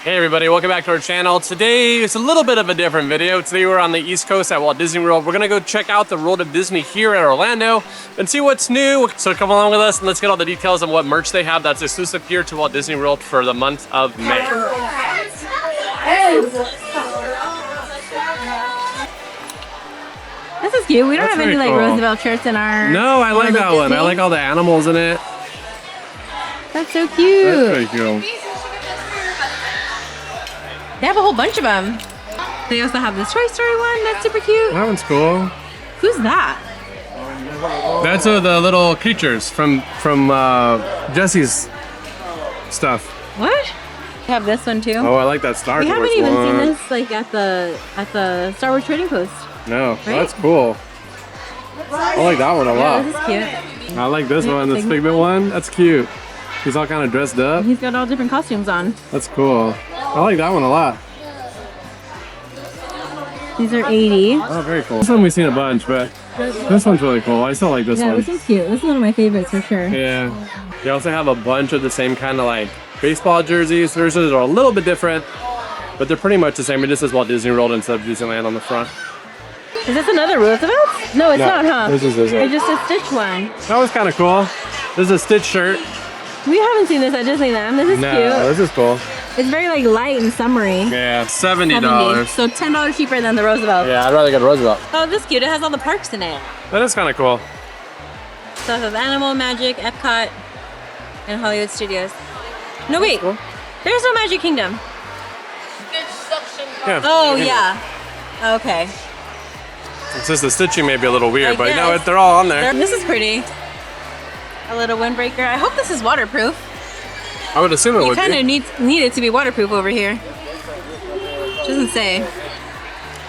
Hey everybody, welcome back to our channel. Today is a little bit of a different video. Today we're on the East Coast at Walt Disney World. We're gonna go check out the World of Disney here at Orlando and see what's new. So come along with us and let's get all the details on what merch they have that's exclusive here to Walt Disney World for the month of May. This is cute. We don't have any like Roosevelt shirts in our... No, I like that one. I like all the animals in it. That's so cute. That's pretty cool. They have a whole bunch of them. They also have this Toy Story one. That's super cute. That one's cool. Who's that? That's the little creatures from Jesse's stuff. What? We have this one too. Oh, I like that Star Wars one. We haven't even seen this like at the Star Wars Trading Post. No, right? Well, that's cool. I like that one a lot. This is cute. I like this one, this Figment one. That's cute. He's all kind of dressed up. He's got all different costumes on. That's cool. I like that one a lot. These are 80. Oh, very cool. This one we've seen a bunch, but this one's really cool. I still like this one. Yeah, this one's cute. This is one of my favorites for sure. Yeah. They also have a bunch of the same kind of like baseball jerseys. Theirs are a little bit different, but they're pretty much the same. It just says Walt Disney World instead of Disneyland on the front. Is this another Roosevelt? No, it's not, huh? This is this one. It's just a Stitch one. That was kind of cool. This is a Stitch shirt. We haven't seen this at Disneyland. This is cute. This is cool. It's very like light and summery. Yeah, $70. So $10 cheaper than the Roosevelt. Yeah, I'd rather get a Roosevelt. Oh, this is cute. It has all the parks in it. That is kind of cool. So it has Animal, Magic, Epcot, and Hollywood Studios. No, wait. Cool. There's no Magic Kingdom. Yeah. Oh, yeah. Okay. It's just the stitching may be a little weird, but no, guess. they're all on there. This is pretty. A little windbreaker. I hope this is waterproof. I would assume it would be. You kind of need it to be waterproof over here. Doesn't say.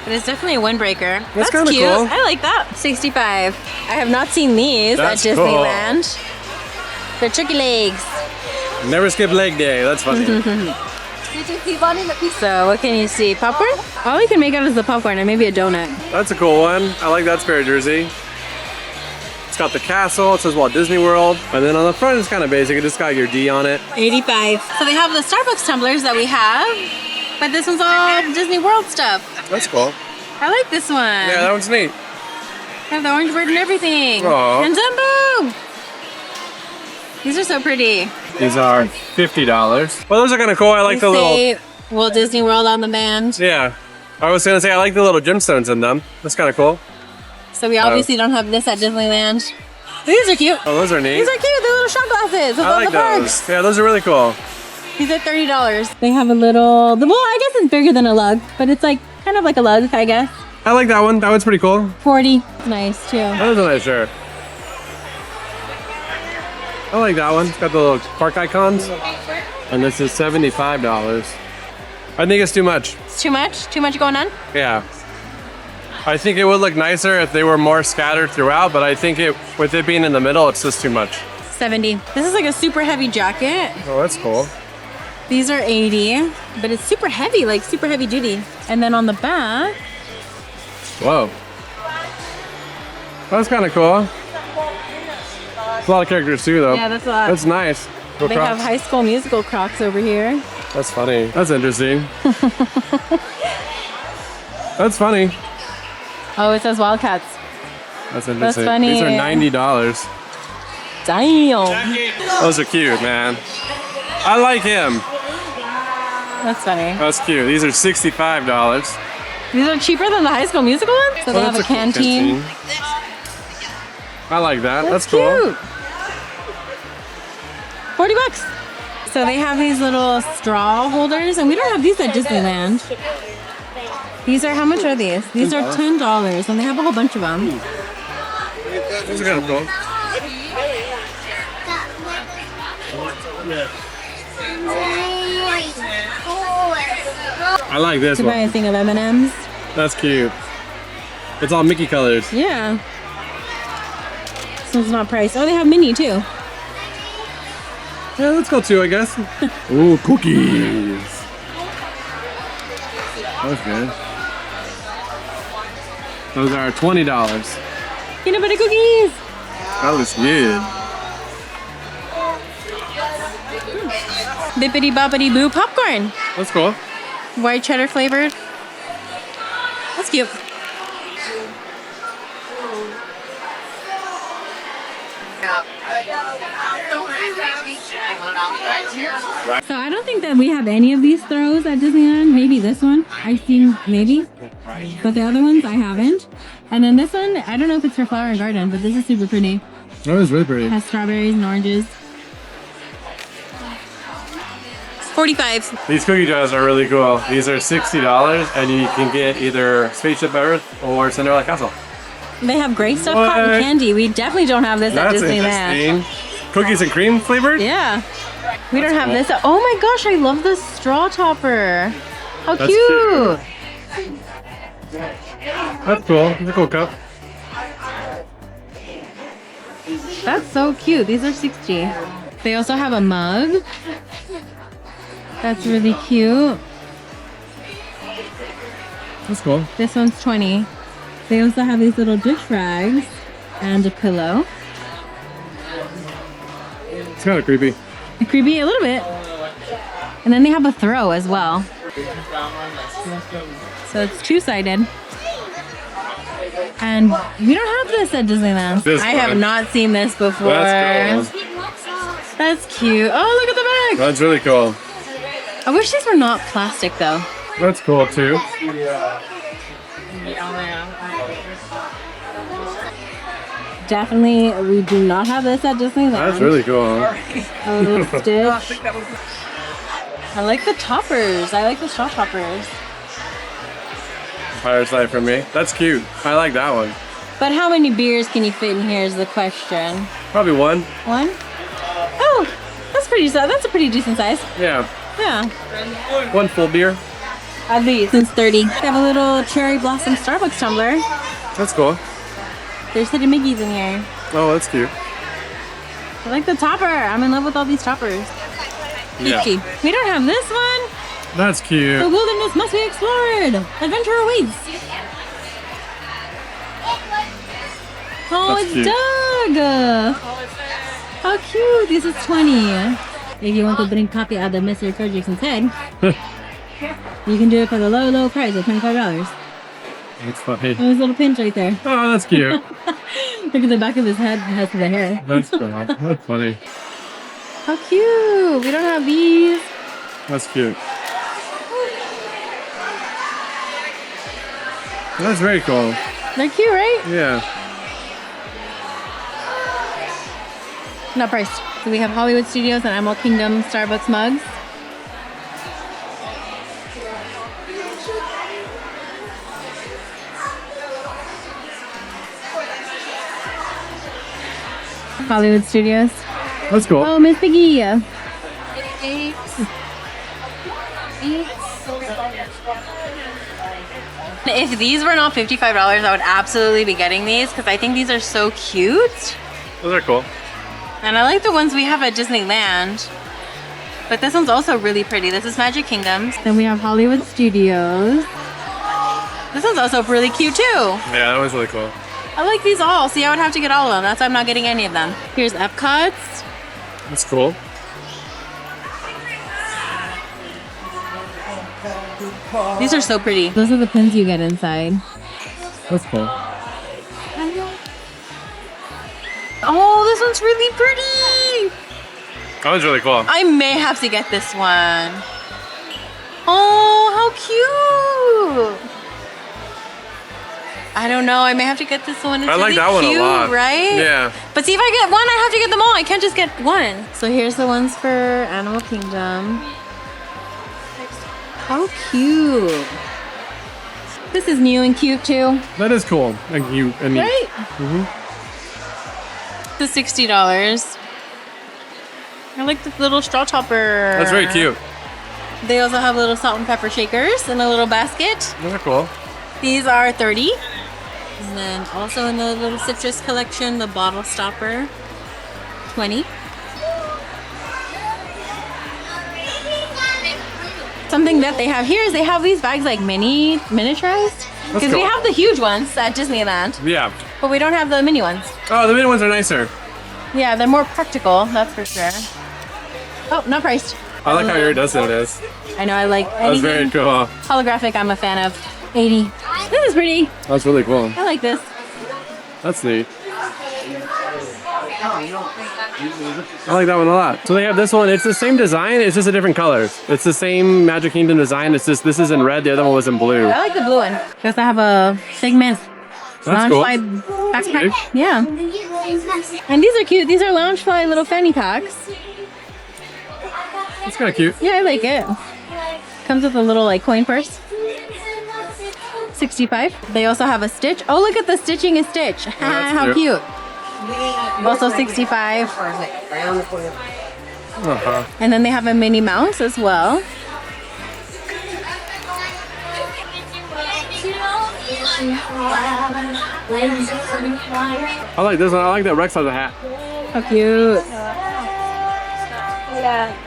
But it's definitely a windbreaker. That's kind of cute. cool. I like that. 65. I have not seen these at Disneyland. Cool. They're turkey legs. Never skip leg day. That's funny. So what can you see? Popcorn? All I can make out is the popcorn and maybe a donut. That's a cool one. I like that spare jersey. It's got the castle. It says Walt Disney World. And then on the front, it's kind of basic. It just got your D on it. 85. So they have the Starbucks tumblers that we have, but this one's all Disney World stuff. That's cool. I like this one. Yeah, that one's neat. They have the orange bird and everything. Aww. And Dumbo. These are so pretty. These are $50. Well, those are kind of cool. I like the little... Walt Disney World on the band. Yeah. I was going to say, I like the little gemstones in them. That's kind of cool. So we obviously don't have this at Disneyland. These are cute. Oh, those are neat. These are cute. They're little shot glasses with I all like the parks. those. Yeah, those are really cool. These are $30. They have a little... Well, I guess it's bigger than a lug, but it's like kind of like a lug, I guess. I like that one. That one's pretty cool. 40. Nice, too. That is a nice shirt. I like that one. It's got the little park icons. And this is $75. I think it's too much. It's too much? Too much going on? Yeah. I think it would look nicer if they were more scattered throughout, but I think with it being in the middle, it's just too much. 70. This is like a super heavy jacket. Oh, that's cool. These are 80, but it's super heavy, like super heavy duty. And then on the back... Whoa. That's kind of cool. It's a lot of characters too, though. Yeah, that's a lot. That's nice. They have High School Musical Crocs over here. That's funny. That's interesting. That's funny. Oh, it says Wildcats. That's interesting. That's funny. These are $90. Damn. Those are cute, man. I like him. That's funny. That's cute. These are $65. These are cheaper than the High School Musical ones? So they have a canteen. I like that. That's cute. Cool. $40. So they have these little straw holders, and we don't have these at Disneyland. These are, how much are these? These are $10, and they have a whole bunch of them. These are kind of cool. I like this one. To buy a thing of M&Ms. That's cute. It's all Mickey colors. Yeah. This one's not priced. Oh, they have mini too. Yeah, let's go two, I guess. Ooh, cookies. That's good. Those are $20. Peanut butter cookies. That looks good. Bippity boppity boo popcorn. That's cool. White cheddar flavored. That's cute. So I don't think that we have any of these throws at Disneyland. Maybe this one. I've seen maybe. But the other ones I haven't. And then this one, I don't know if it's for Flower and Garden, but this is super pretty. That is really pretty. It has strawberries and oranges. 45. These cookie jars are really cool. These are $60 and you can get either Spaceship Earth or Cinderella Castle. They have great stuff, cotton candy. We definitely don't have this at Disneyland. Interesting. Cookies and cream flavored? Yeah. We don't have this. Oh my gosh, I love the straw topper. How That's cute. That's cool. It's a cool cup. That's so cute. These are 60. They also have a mug. That's really cute. That's cool. This one's 20. They also have these little dish rags and a pillow. It's kind of creepy. Creepy a little bit. And then they have a throw as well. So it's two-sided. And we don't have this at Disneyland. I have not seen this before. That's cool. That's cute. Oh, look at the bag. That's really cool. I wish these were not plastic though. That's cool too. Definitely, we do not have this at Disneyland. That's really cool. Oh, little stitch. I like the toppers. I like the straw toppers. Pirate's Life for me. That's cute. I like that one. But how many beers can you fit in here is the question. Probably one. One? Oh, that's pretty. That's a pretty decent size. Yeah. Yeah. One full beer. At least. Since 30. They have a little cherry blossom Starbucks tumbler. That's cool. There's hidden Mickeys in here. Oh, that's cute. I like the topper. I'm in love with all these toppers. Yeah. Peachy. We don't have this one. That's cute. The wilderness must be explored. Adventure awaits. Oh, That's it's cute. Doug. How cute. This is 20. If you want to drink coffee out of Mr. Fredrickson's head, you can do it for the low, low price of $25. That's funny. Oh, his little pinch right there. Oh, that's cute. Look at the back of his head. It has the hair. That's cool. That's funny. How cute. We don't have these. That's cute. That's very cool. They're cute, right? Yeah. Not priced. So we have Hollywood Studios and Animal Kingdom Starbucks mugs. Hollywood Studios. That's cool. Oh, Miss Piggy. If these were not $55, I would absolutely be getting these because I think these are so cute. Those are cool. And I like the ones we have at Disneyland. But this one's also really pretty. This is Magic Kingdom. Then we have Hollywood Studios. This one's also really cute too. Yeah, that was really cool. I like these all. See, I would have to get all of them. That's why I'm not getting any of them. Here's Epcot's. That's cool. These are so pretty. Those are the pins you get inside. That's cool. Oh, this one's really pretty. That was really cool. I may have to get this one. Oh, how cute. I don't know. I may have to get this one. It's I like really that one cute, a lot. Right? Yeah. But see, if I get one, I have to get them all. I can't just get one. So here's the ones for Animal Kingdom. How cute. This is new and cute too. That is cool. And cute and neat. Right? Mm-hmm. It's $60. I like the little straw topper. That's very cute. They also have little salt and pepper shakers in a little basket. Those are cool. These are 30. And then also in the little citrus collection, the bottle stopper, 20. Something that they have here is they have these bags like miniaturized. Because we cool. have the huge ones at Disneyland, Yeah. but we don't have the mini ones. Oh, the mini ones are nicer. Yeah, they're more practical, that's for sure. Oh, not priced. I like how iridescent it is. I know, I like That's very anything cool. holographic. I'm a fan of. 80. This is pretty. That's really cool. I like this. That's neat. I like that one a lot. So they have this one. It's the same design. It's just a different color. It's the same Magic Kingdom design. It's just this is in red. The other one was in blue. I like the blue one because I have a Figment Loungefly backpack. Big. Yeah. And these are cute. These are Loungefly little fanny packs. It's kind of cute. Yeah, I like it. Comes with a little like coin purse. 65. They also have a Stitch. Oh, look at the stitching is Stitch. How cute. Also 65. And then they have a Minnie Mouse as well. I like this one. I like that Rex has a hat. How cute.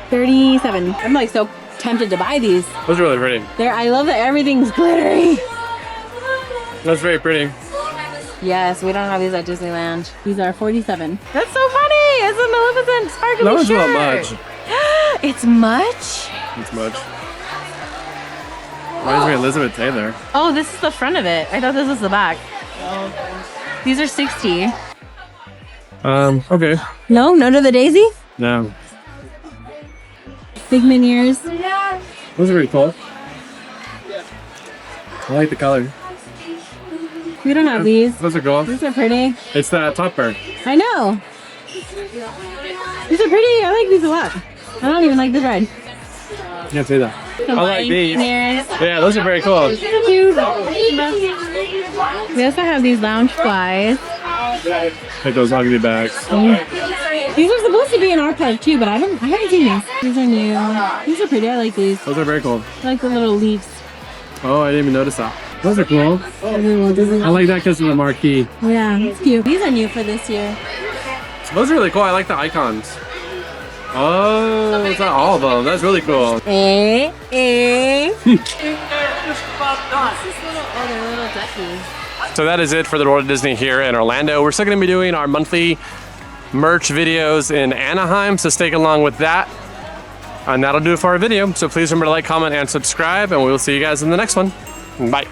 37. I'm like so tempted to buy these. Those are really pretty. I love that everything's glittery. That's very pretty. Yes, we don't have these at Disneyland. These are 47. That's so funny. It's a Maleficent sparkly That was shirt. a little much. It's much? It's much. Reminds me of Elizabeth Taylor. Oh, this is the front of it. I thought this was the back. These are 60. Okay. No? None of the Daisy? No. Figment ears. Those are pretty cool. I like the color. We don't have these. Those are cool. These are pretty. It's the top part. I know. These are pretty. I like these a lot. I don't even like this red. You can't say that. I like these. Ears. Yeah, those are very cool. Cute. We also have these Loungeflies. Like those ugly bags. These are supposed to be in our park too, but I haven't seen these. These are new. These are pretty. I like these. Those are very cool. I like the little leaves. Oh, I didn't even notice that. Those are cool. I like that because of the marquee. Yeah, it's cute. These are new for this year. Those are really cool. I like the icons. Oh, it's not all of them. That's really cool. They're little duckies. So that is it for the World of Disney here in Orlando. We're still going to be doing our monthly merch videos in Anaheim, so stick along with that. And that'll do it for our video. So please remember to like, comment, and subscribe, and we will see you guys in the next one. Bye.